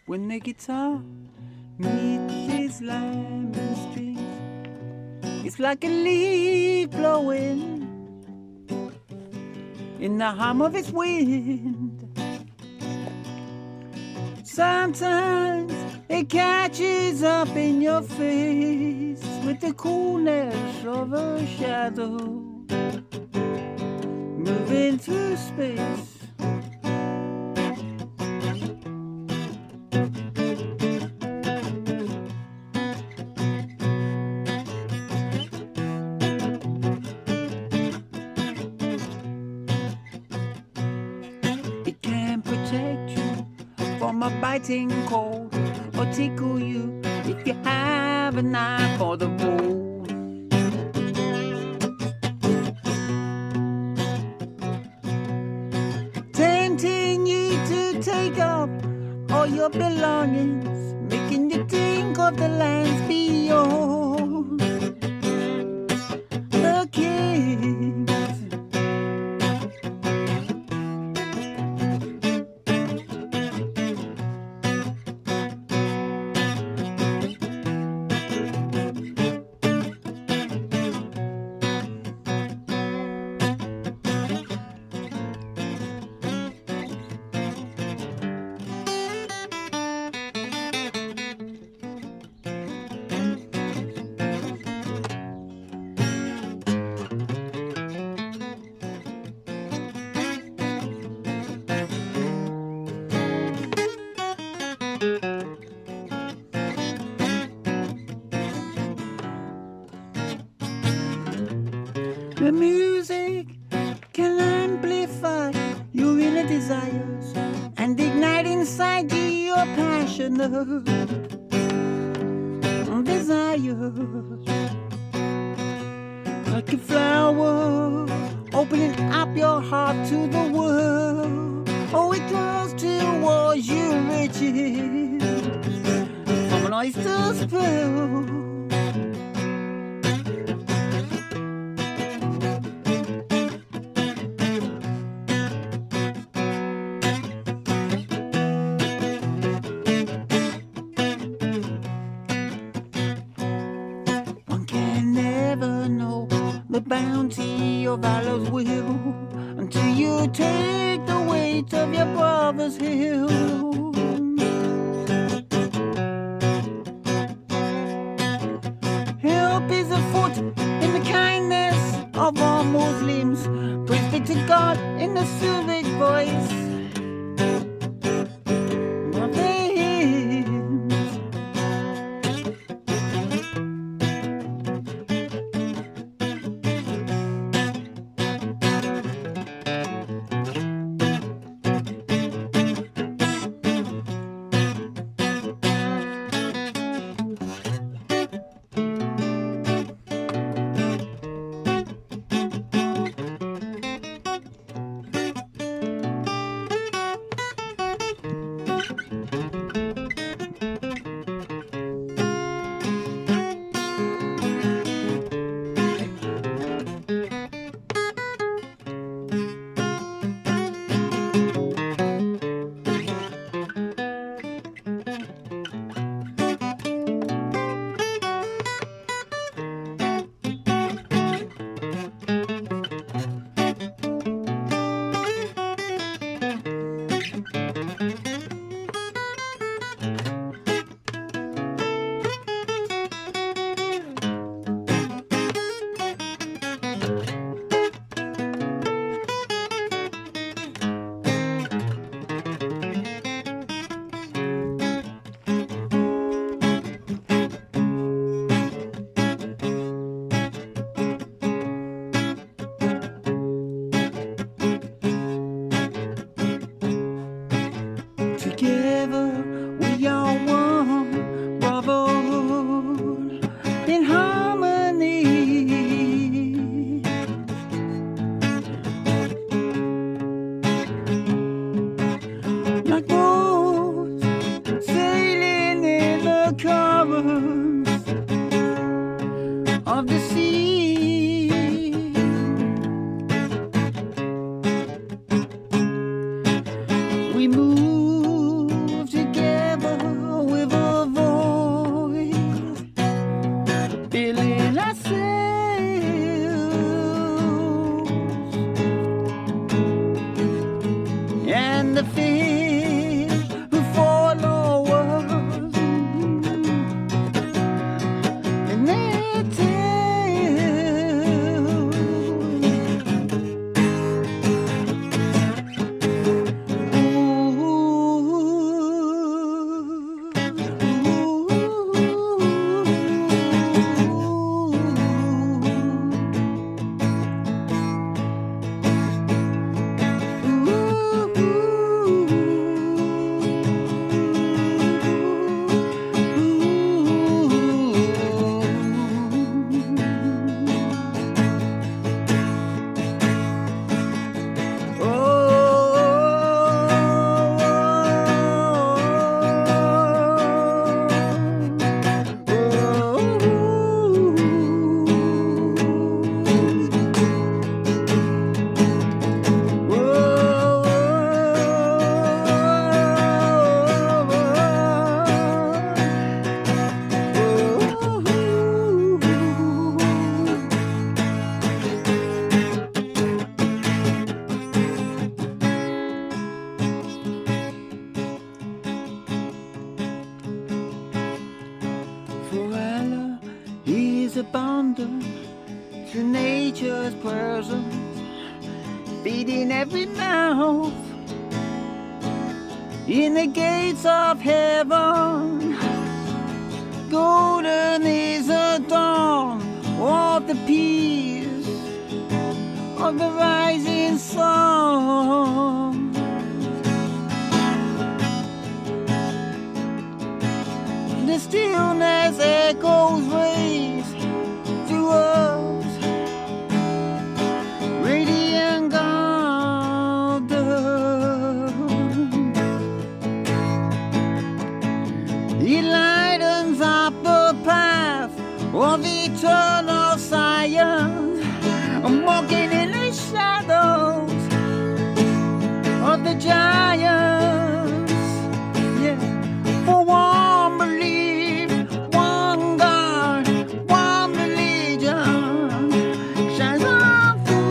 when the guitar meets his lemon strings. It's like a leaf blowing in the hum of its wind. Sometimes it catches up in your face with the coolness of a shadow moving through space. It can protect you from a biting cold or tickle you if you have a knife for the road. Tempting you to take up all your belongings, making you think of the lands beyond the kings. The music can amplify your inner desires and ignite inside you your passionate desires. Like a flower, opening up your heart to the world. Oh, it draws towards you riches from an oyster's pearl. The bounty of Allah's will until you take the weight of your brother's hill. Help is afoot in the kindness of all Muslims. Praise be to God in the civic voice of the hymns. presents feeding every mouth. In the gates of heaven, golden is the dawn of the peace of the rising sun. The stillness echoes raise to us, radiant golden. It lightens up the path of eternal science. I'm walking in the shadows of the giants. Yeah, for one belief, one God, one religion shines on through.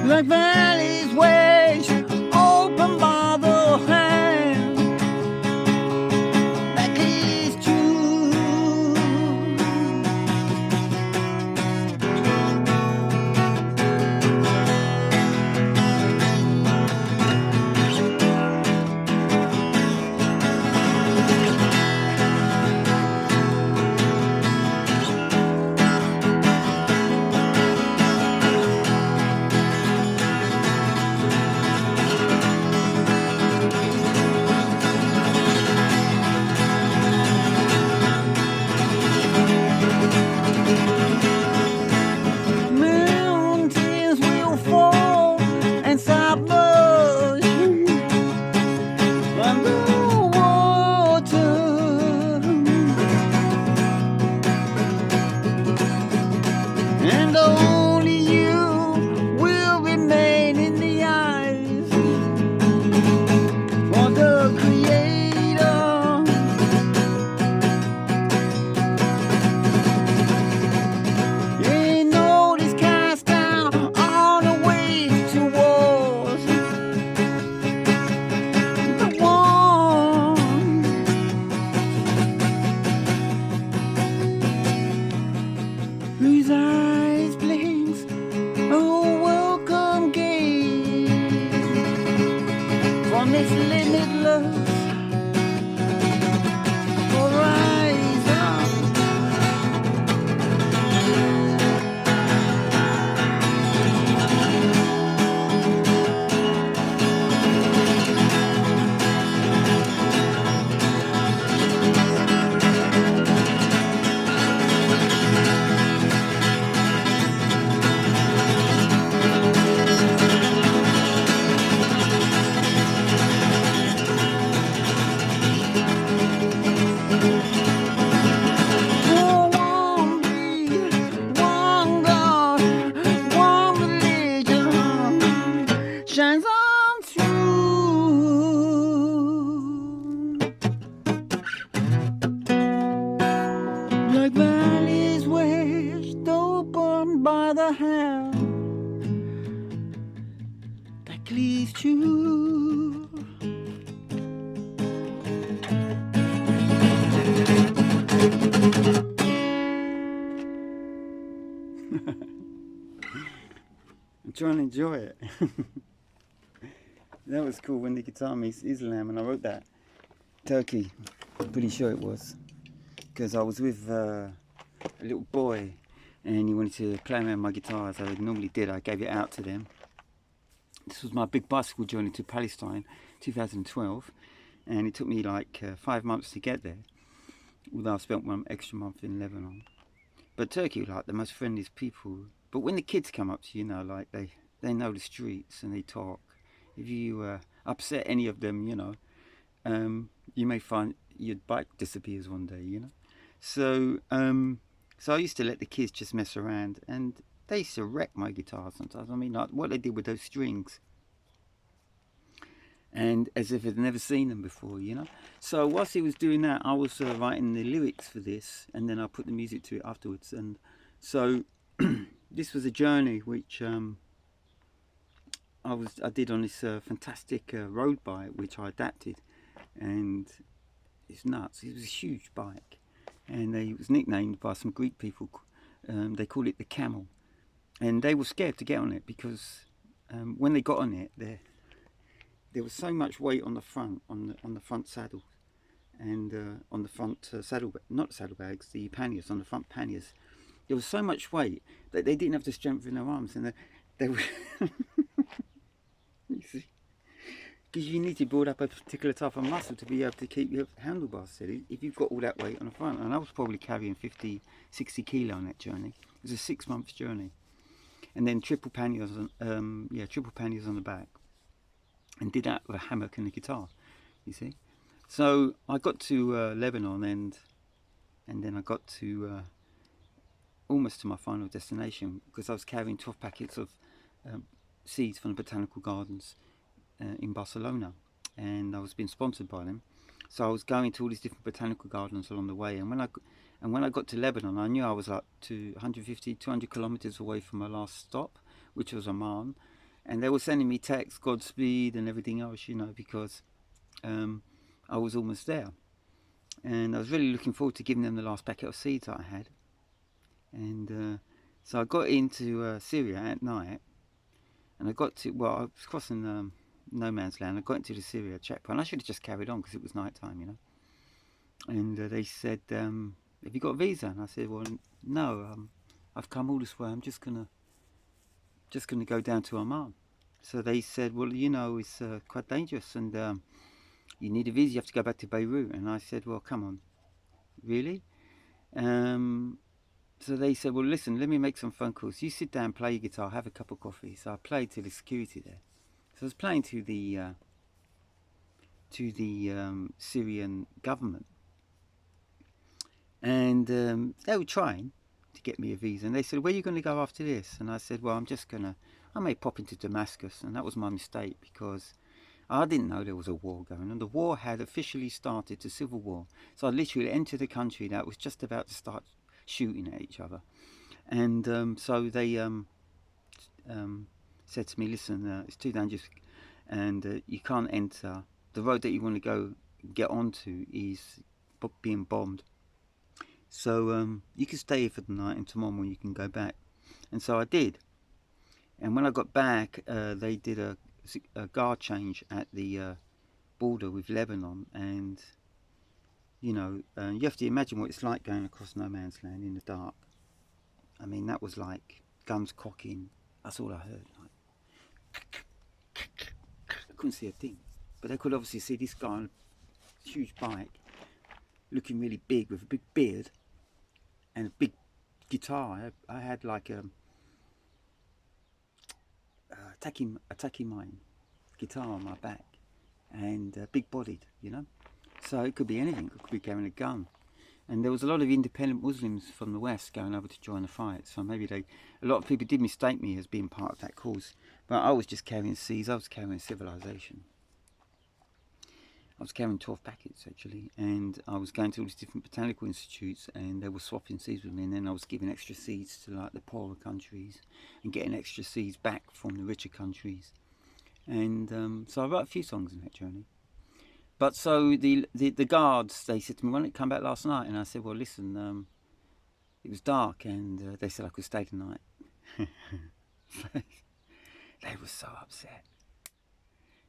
Like valleys waves open by the hand that leads to mountains will fall and submerge underwater, and only you will remain in the eyes of the Creator. Ain't notice cast down on the way towards the one whose eyes blinks a welcome gaze from this limitless horizon. For one breed, one God, one religion shines on through. Like valleys wedged open by the hand that cleaves true. I'm trying to enjoy it. That was cool when the guitar meets Islam, and I wrote that. Turkey, I'm pretty sure it was. Because I was with a little boy and he wanted to play me on my guitar as I normally did. I gave it out to them. This was my big bicycle journey to Palestine, 2012. And it took me like 5 months to get there. Although I spent one extra month in Lebanon. But Turkey were like the most friendliest people. But when the kids come up to you, like they know the streets and they talk. If you upset any of them, you may find your bike disappears one day, So, so I used to let the kids just mess around, and they used to wreck my guitar sometimes. I mean, like what they did with those strings. And as if I'd never seen them before, So whilst he was doing that, I was writing the lyrics for this, and then I put the music to it afterwards. And so this was a journey which I did on this fantastic road bike, which I adapted, and it's nuts. It was a huge bike, and it was nicknamed by some Greek people. They call it the camel, and they were scared to get on it because when they got on it, there was so much weight on the front, on the front saddle, and on the front not saddlebags, the panniers, on the front panniers. There was so much weight that they didn't have the strength in their arms, and they were. You see, because you need to build up a particular type of muscle to be able to keep your handlebars steady if you've got all that weight on the front. And I was probably carrying 50, 60 kilo on that journey. It was a 6-month journey, and then triple panniers on, triple panniers on the back, and did that with a hammock and a guitar. You see, so I got to Lebanon, and then I got to almost to my final destination, because I was carrying 12 packets of seeds from the botanical gardens in Barcelona, and I was being sponsored by them. So I was going to all these different botanical gardens along the way, and when I got to Lebanon, I knew I was like 150, 200 kilometers away from my last stop, which was Amman, and they were sending me texts, Godspeed and everything else, you know, because I was almost there, and I was really looking forward to giving them the last packet of seeds that I had. And so I got into Syria at night, and I got to, well, I was crossing no man's land. I got into the Syria checkpoint. I should have just carried on because it was night time, you know. And they said, have you got a visa? And I said, well, no, I've come all this way. I'm just gonna go down to Amman. So they said, well, you know, it's quite dangerous, and you need a visa. You have to go back to Beirut. And I said, well, come on, really? So they said, well, listen, let me make some phone calls. You sit down, play your guitar, have a cup of coffee. So I played to the security there. So I was playing to the Syrian government, and they were trying to get me a visa. And they said, where are you going to go after this? And I said, well, I may pop into Damascus. And that was my mistake, because I didn't know there was a war going on. The war had officially started, the civil war. So I literally entered a country that was just about to start shooting at each other. And so they said to me, listen, it's too dangerous, and you can't enter. The road that you want to get onto is being bombed. So you can stay here for the night, and tomorrow morning you can go back. And so I did. And when I got back, they did a guard change at the border with Lebanon, and you know, you have to imagine what it's like going across no man's land in the dark. I mean, that was like guns cocking. That's all I heard. Like, I couldn't see a thing, but I could obviously see this guy on a huge bike, looking really big, with a big beard and a big guitar. I had like a Taki-Mine guitar on my back, and big-bodied, you know. So it could be anything. It could be carrying a gun. And there was a lot of independent Muslims from the West going over to join the fight. So maybe a lot of people did mistake me as being part of that cause. But I was just carrying seeds. I was carrying civilization. I was carrying 12 packets, actually. And I was going to all these different botanical institutes, and they were swapping seeds with me. And then I was giving extra seeds to like the poorer countries, and getting extra seeds back from the richer countries. And so I wrote a few songs in that journey. But so the guards, they said to me, why didn't you come back last night? And I said, well, listen, it was dark, and they said I could stay the night. They were so upset.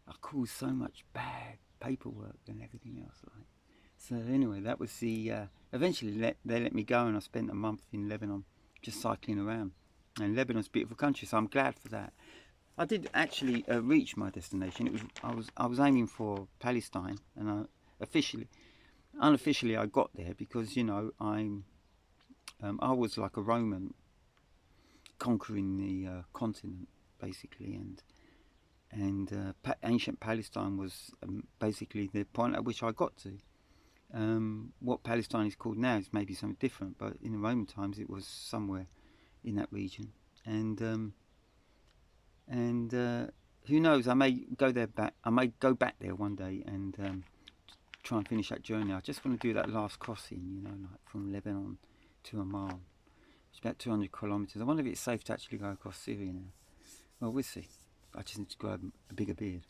I caused so much bad paperwork and everything else. Like. So anyway, that was the, eventually they let me go, and I spent a month in Lebanon just cycling around. And Lebanon's a beautiful country, so I'm glad for that. I did actually reach my destination. I was aiming for Palestine, and unofficially I got there because, you know, I was like a Roman conquering the continent basically, and ancient Palestine was basically the point at which I got to. What Palestine is called now is maybe something different, but in the Roman times it was somewhere in that region, and who knows? I may go back there one day and try and finish that journey. I just want to do that last crossing, you know, like from Lebanon to Amman. It's about 200 kilometers. I wonder if it's safe to actually go across Syria now. Well, we'll see. I just need to grow a bigger beard.